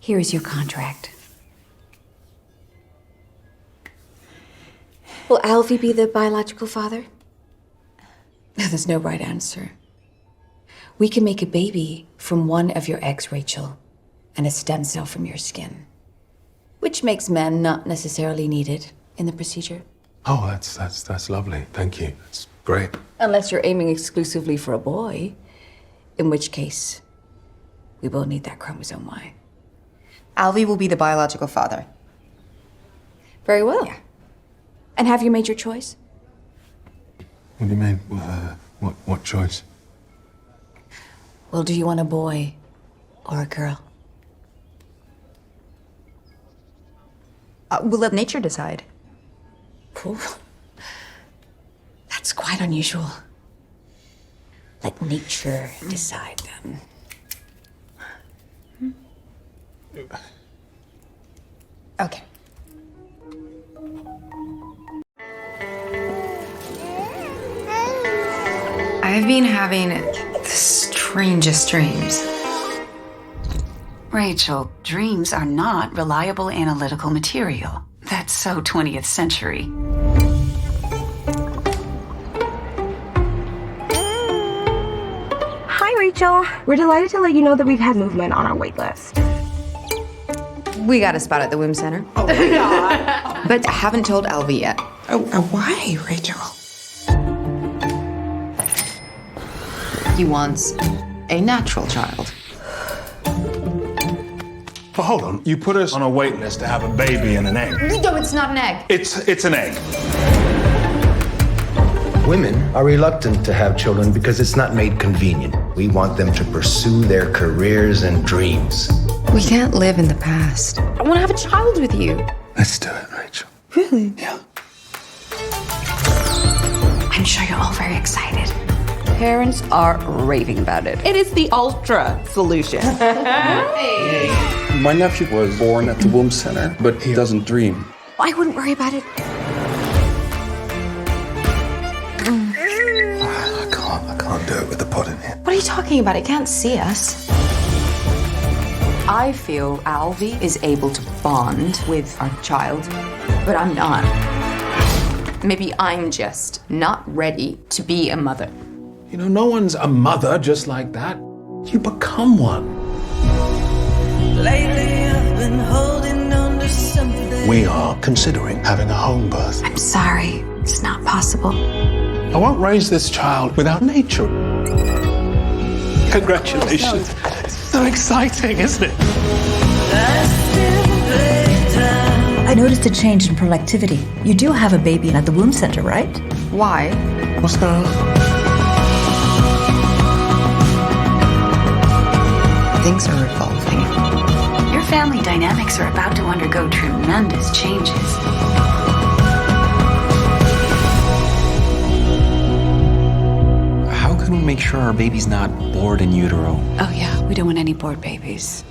Here is your contract. Will Alvy be the biological father? There's no right answer. We can make a baby from one of your eggs, Rachel, and a stem cell from your skin, which makes men not necessarily needed in the procedure. Oh, that's lovely. Thank you. That's great. Unless you're aiming exclusively for a boy, in which case, we will need that chromosome Y. Alvy will be the biological father. Very well. Yeah. And have you made your choice? What do you mean? What choice? Well, do you want a boy or a girl? We'll let nature decide. Cool. That's quite unusual. Let nature decide then. Okay. I've been having the strangest dreams. Rachel, dreams are not reliable analytical material. That's so 20th century. Hi, Rachel. We're delighted to let you know that we've had movement on our wait list. We got a spot at the womb center. Oh my God. But I haven't told Alvy yet. Why, Rachel? He wants a natural child. Well, hold on. You put us on a wait list to have a baby and an egg. No, it's not an egg. It's an egg. Women are reluctant to have children because it's not made convenient. We want them to pursue their careers and dreams. We can't live in the past. I want to have a child with you. Let's do it, Rachel. Really? Yeah. I'm sure you're all very excited. Parents are raving about it. It is the ultra solution. My nephew was born at the womb center, but he doesn't dream. I wouldn't worry about it. I can't do it with the pod in here. What are you talking about? It can't see us. I feel Alvy is able to bond with our child, but I'm not. Maybe I'm just not ready to be a mother. You know, no one's a mother just like that. You become one. Lately I've been holding on to something. We are considering having a home birth. I'm sorry, it's not possible. I won't raise this child without nature. Congratulations. It's so exciting, isn't it? I noticed a change in productivity. You do have a baby at the womb center, right? Why? What's going on? Things are evolving. Your family dynamics are about to undergo tremendous changes. How can we make sure our baby's not bored in utero? Oh yeah, we don't want any bored babies.